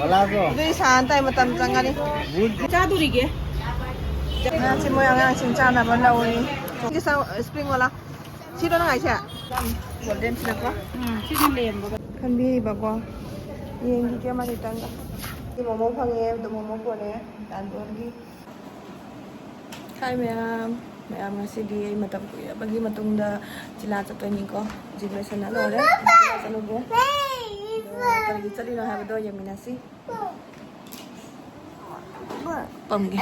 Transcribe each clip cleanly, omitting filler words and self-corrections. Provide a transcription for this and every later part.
ꯑꯗꯨꯗꯤ ꯁꯥꯟ ꯇꯥꯏ ꯃꯇꯝ ꯆꯪꯒꯅꯤ ꯆꯥꯗꯣꯔꯤꯒꯦ ꯉꯥꯁꯤ ꯃꯣꯏ ꯑꯉꯥꯡꯁꯤꯡ ꯆꯥꯅꯕ ꯂꯧꯔꯤ ꯁꯄ꯭ꯔꯤꯡ ꯋꯥꯂꯥ ꯁꯤꯔꯣ ꯅꯪ ꯍꯥꯏꯁꯦ ꯒꯣꯜꯗꯦꯟ ꯁꯤꯅꯀꯣ ꯁꯤꯗꯤ ꯂꯦꯝꯕꯒ ꯈꯟꯕꯤꯔꯤꯕꯀꯣ ꯌꯦꯡꯈꯤꯒꯦ ꯑꯃꯈꯤꯇꯪꯒ ꯃꯣꯃꯣ ꯐꯪꯉꯦ ꯑꯗꯨ ꯃꯣꯃꯣ ꯄꯣꯔꯛꯑꯦ ꯗꯥꯟꯗꯣꯟꯒꯤ ꯍꯥꯏ ꯃꯌꯥꯝ ꯉꯁꯤꯗꯤ ꯑꯩ ꯃꯇꯝ ꯀꯨꯏꯔꯕꯒꯤ ꯃꯇꯨꯡꯗ ꯖꯤꯂꯥ ꯆꯠꯇꯣꯏꯅꯤꯀꯣ ꯍꯧꯖꯤꯛ ꯂꯣꯏꯁꯟꯅ ꯂꯣꯏꯔꯦ ꯆꯠꯂꯨꯒꯦ ꯀꯔꯤꯒꯤ ꯆꯠꯂꯤꯅꯣ ꯍꯥꯏꯕꯗꯣ ꯌꯦꯡꯃꯤꯟꯅꯁꯤ ꯄꯝꯒꯦ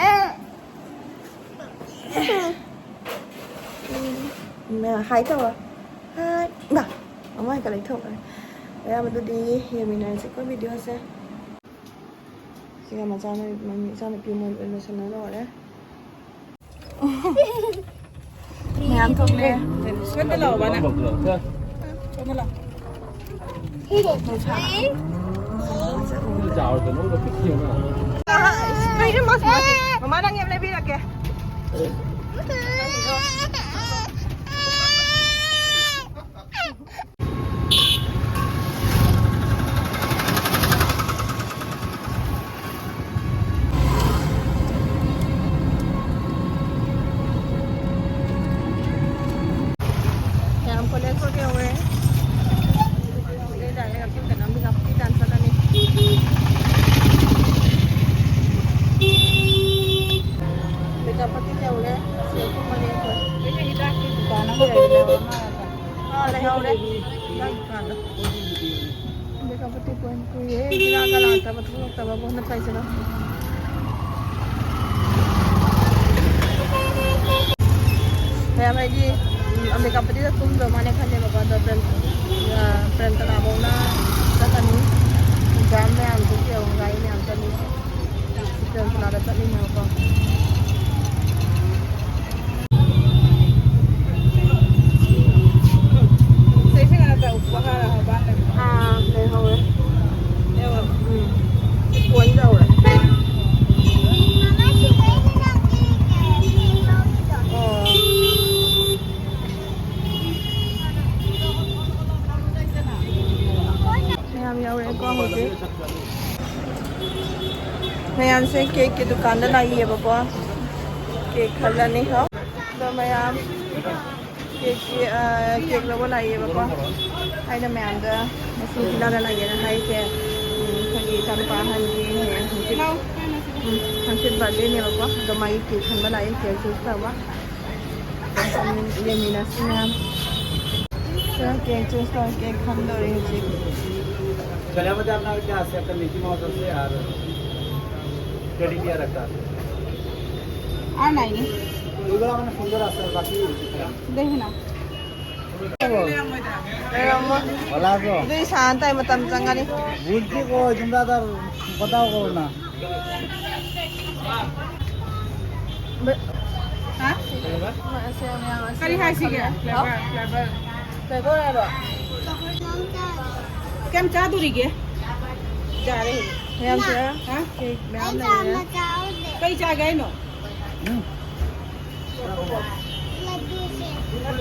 ꯍꯥꯏ ꯇꯧꯔꯣ ꯍꯥꯏ ꯃꯥ ꯑꯃ ꯍꯦꯛꯇ ꯂꯩꯊꯣꯛꯈ꯭ꯔꯦ ꯑꯌꯥꯝꯕꯗꯨꯗꯤ ꯌꯦꯡꯃꯤꯟꯅꯔꯁꯤꯀꯣ ꯚꯤꯗꯤꯑꯣꯁꯦ siya sana piyumon na sa nanore. Ngayon to le. Swerte lao ba na? Swerte lao. Mama nang yam lebi lagi. Kaya may di ang may kapatid at tundo mana kan dia bapak ada friend terabong na sa kani jam na ang tuti ang gai ni ang kani kita na ada tadi na ko Sesi nga ta upahara ba na. le hawe ewa kuan daw ra ma'am से cake की दुकान लाई है पापा cake खरीदा नहीं हो तो ma'am cake लोग लाई है पापा है ना मैम दा मशीन की लाना लाई है ना है के खरी तंपा हंजी है हंजी बर्थडे ने पापा तो मैं केक खरीदा लाई केक चूज़ करवा ये मीना से मैम केक चूज़ कर केक खरीदा रही है गळ्यामध्ये आपला क्या असे आता मिकी माउस असे यार टेडी बियर रखता आ नाही वेगळा म्हणजे सुंदर असतात बाकी देख ना होला को दे शांत है मतम चंगानी बुद्धि को तुमरा तर बताओ को ना हा करी हासी के फ्लेवर है बा केम चादुरीगे जा रहे हैं मैम से हां केक मैम नहीं है कई जा गए नो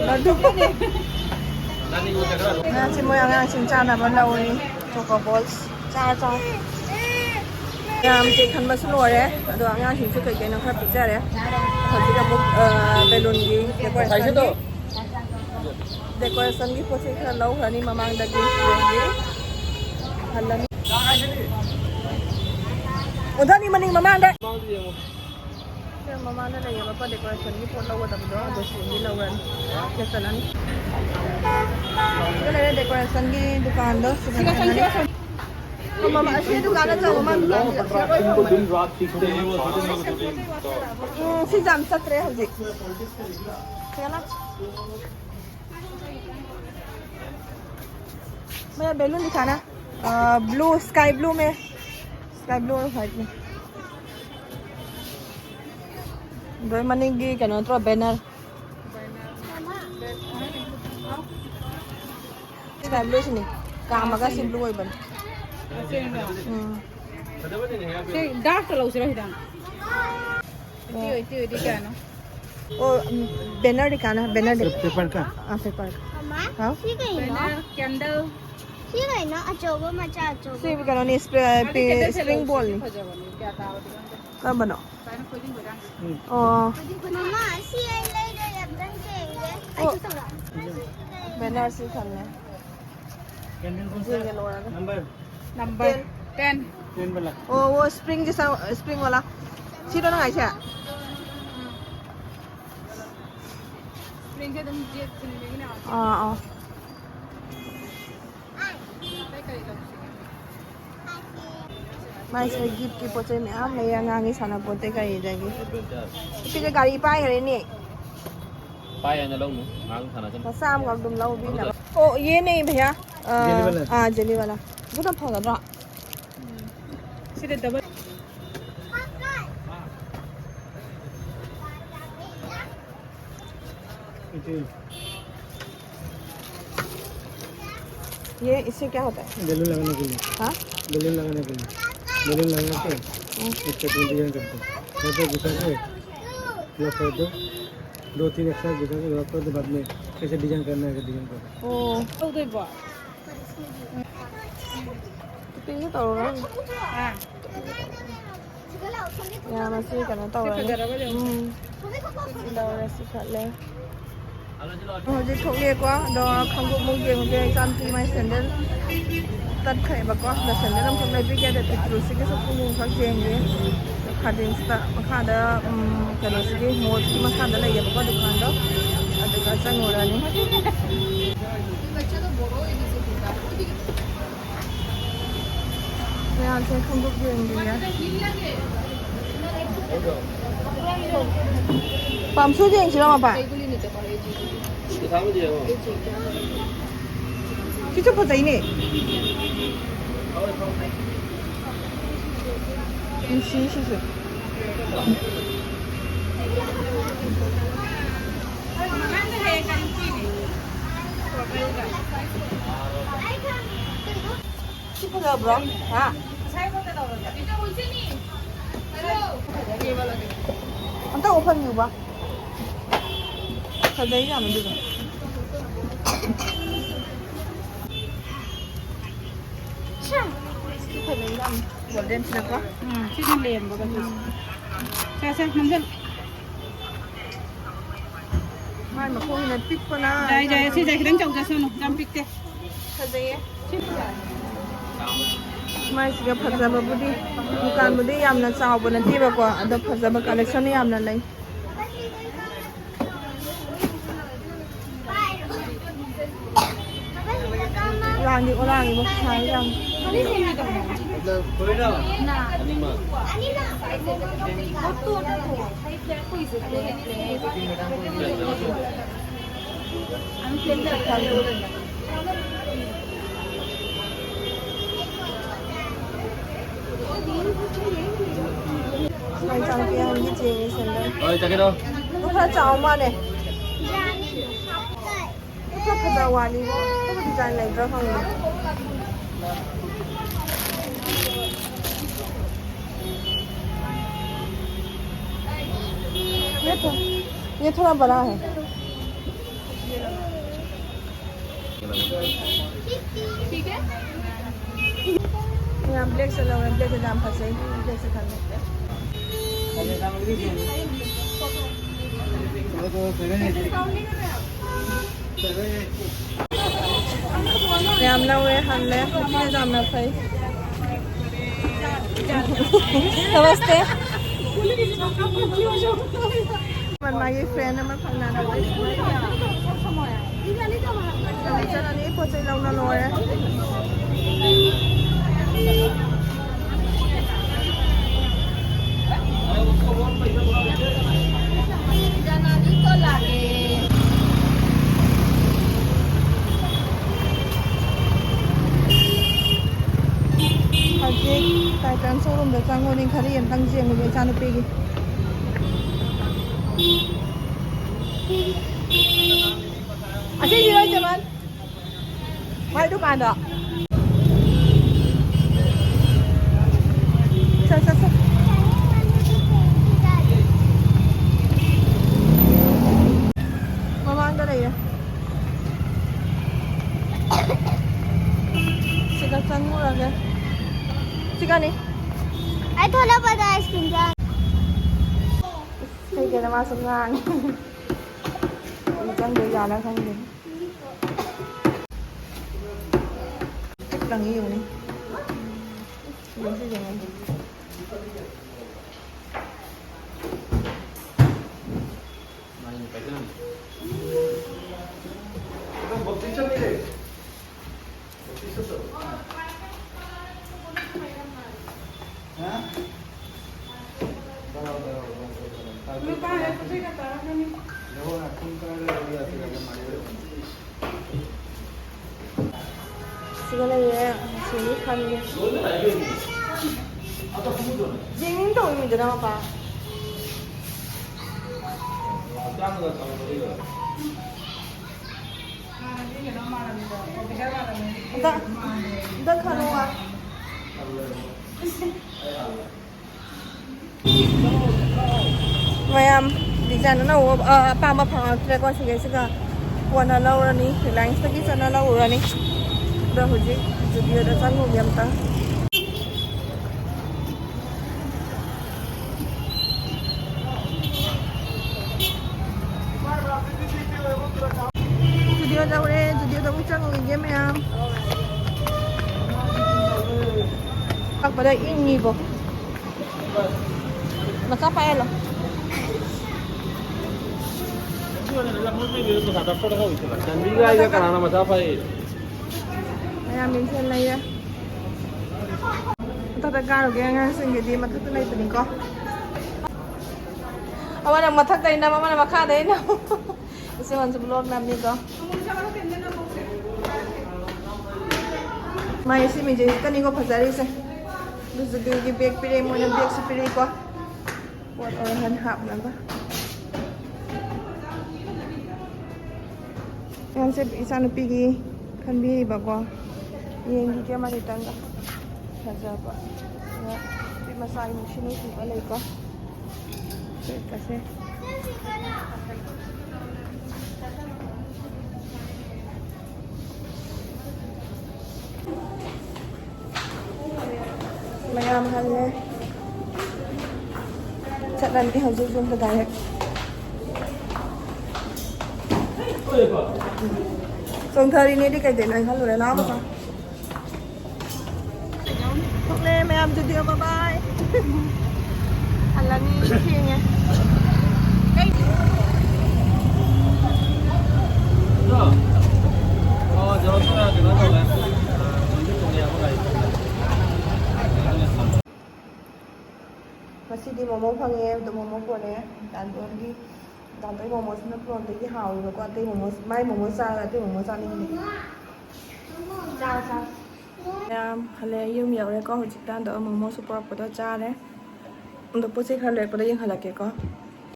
लड्डू के ना से मोय angang चाना बनाओ ni choco balls चा मैम केक खनबा से लोरे अदो angang सिंग से कई ना खरा पिज्जा रे हजी का बुक बैलून की डेकोरेशन की पोसे खरा लो हनी ममांग दगी हल्ला उधर नहीं मनिंग ममा अंदर ममा ने लगे पापा डेकोरेशन की फोटो वो तब दो दोस्तों की लवन कैसा नहीं तो ले डेकोरेशन की दुकान दो ममा अच्छी दुकान है तो ममा दिन रात सीखते हैं वो सी जाम सत्रे हो जी क्या ना मैं बैलून दिखाना ब्लू स्काई ब्लू में और व्हाइट में दो मनेगी क्या ना थोड़ा बैनर स्काई ब्लू से नहीं काम आगा सी ब्लू है बन से डार्क कलर उसे रही दान इती क्या ना ओ बैनर दिखाना बैनर पेपर का पेपर हाँ बैनर कैंडल ที่ไหนเนาะอาโจว่ามาจากอาโจ สิกันนี่สปริงบอลนี่ก็บ่เนาะอ๋อ มาม่าเสียเลยเดี๋ยวแบบนั้นเก่งเลยไอ้ที่สุดละ เบนนาร์สิคันเนี่ย कैंडल कौन जी के लोड़ा सा नंबर नंबर 10 10 वाला ओ वो स्प्रिंग जैसा स्प्रिंग वाला सीधा ना ऐसा स्प्रिंग के तुम जे लेंगे ना हाँ मैं इसे गिफ्ट की पोचे में आप ले आना आगे साना पोते का ये जाएगी फिर गाड़ी पाए करे नहीं पाए ना लोग मांग खाना चल तो शाम को तुम लोग भी ना ओ ये नहीं भैया जेली वाला वो तो फंगा रहा सीधे डबल ये इससे क्या होता है बैलून लगाने के लिए हाँ बैलून लगाने के लिए बैलून लगा के इसके तीन डिजाइन करते हैं तो घुसा के लॉक कर दो 2-3 एक्स्ट्रा घुसा के लॉक कर दो बाद में कैसे डिजाइन करना है डिजाइन करो ओ उधर बा तो ये तो रहा हां यहाँ मस्ती करना तो रहा đâu ra xí khát lên hồi đi thuộc nghề quá đó không có mua gì một cái trăm thì mai sendal tất khởi bà có là sendal làm trong này bây giờ để tự chủ sĩ cái số phụ nữ phát triển gì khá đến sta mà khá đó cái nó sĩ một khi mà khá đó là giờ bà có được khán đó ở được cả sang ngồi ra nhé Bây giờ sẽ không có gì nhé 밤 소재인 지나마 봐. 그 다음에 돼요 직접 보자 이네. 시시. 시퍼다 브로. 아. anh ta open nhiều quá thật đấy là mình được rồi thật đấy là một đêm được quá सीधे लेम बगा कैसे मंजल mai mà không là pick qua na जाए जाए सीधे किधर चौक जैसे no जम पिकते thật đấy mai chỉ gặp thật là budi bukan budi yam na sao bữa nanti ba qua ada thật là collection ni yam na lấy orang di orang ibu sayang मतलब कोई ना Mai trang kia hình như chị nghĩ xem đây ơi chắc cái đâu lúc đó cháu mà này lúc đó phải đầu hoàn đi không có design này ra không nhỉ ये थोड़ा बड़ा है ठीक है यहाँ ब्लैक से लगा ब्लैक के दाम फंसे ब्लैक से खा लेते हैं Yam na we han le कितने दाम ना भाई नमस्तेมันมายี่เฟรนนะมันพังนานเอาไว้จะอันนี้พอใจเราหน่อย tại trạm showroom được trang ngôi nên khá hiện tăng riêng với trang nupi à cái gì đây chị bạn quay đúc ăn được sao mama ăn cái này à आई थोड़ा पता ice cream का Thấy kia nó mà sung ngang Chẳng đưa ra là không được Thích là nhiều này Đúng cái gì này 시간에 손이 가는 게 징 도움이 되나 봐. 나 가노아. Mayam di sana na pa ma pa tre ko sige siga wana laura ni lines ta ki sana laura ni da hoji video da san mo yam ta video da ucang ngi mayam pak pada ini bo masa pa elo Mayam minsan na ya. Tatagano kaya nga sa hindi matutunay ito niko. Awan ang matagay na mama na makaday na. Kasi man sa vlog namin niko. May si Mijay kaniko pasari sa. Gusto di big pire mo ng big si pire ko. What or hanhap na ba? Yan si isa na pigi kan bihi ba ko yang dia mari tangga saja pak ya di masa ini sini di balai ko kasi Mayam halle chắc là đi học dung dung cái đại Xong thời đi cái tiền này không rồi lắm mà Lúc này mẹ em video bye bye Anh là đi kia nha Masih di momo panggil untuk momo ko na dan doon di dan tay momo sa napron tay hào rồi qua tay momo mai momo sa tay momo sa ning chào chào hale yum yaw re ko hu chitan do momo super po do cha re ndo po se khale po da yang hala ke ko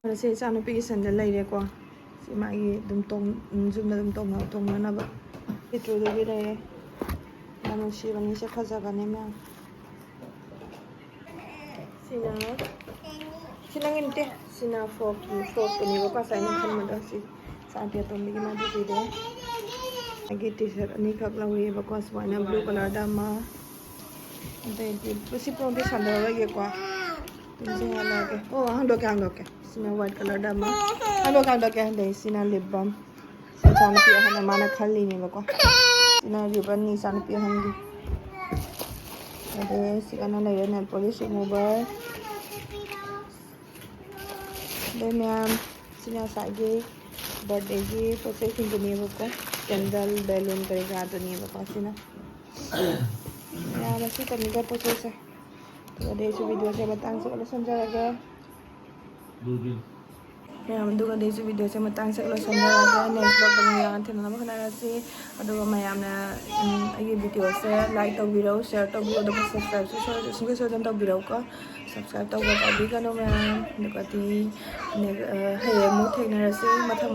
hale se cha no pi sandal lai re ko si mai dum tong zum na dum tong na tong na ba itu do bi re namu shi bani se khaza ga ne ma Sinangin teh sina frog ni ko pasai ni kan mada si saatnya to mi ma di de agi t-shirt ni khak lawi ba ko swana blue color da ma de si pro de sandal ra ye kwa tin hala ke oh hang do ke sina white color da ma hang do ke de sina lip balm sana pi hana mana khali ni ba ko sina ribbon ni sana pi hangi ade si kana la nail polish remover đây ma'am sina sagi birthday gi processing ko niya ko candle balloon kaya gato niya ko sina ya masih kami ka process तो दे से video से बतांग से कल समझा लगा मैं हम दुगा दे से वीडियो से बतांग से कल समझा लगा नेक्स्ट ब्लॉग में यहाँ थे ना मखना रसी अदुगा मैं हमने ये वीडियो से लाइक तो वीडियो शेयर तो वीडियो तो सब्सक्राइब से सुनके सोचन तो वीडियो का सब्सक्राइब तो कर भी करो मैं दुगाती ने है मुँह थे ना रसी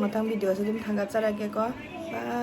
मथम वीडियो से तुम थंगा चला के को बाय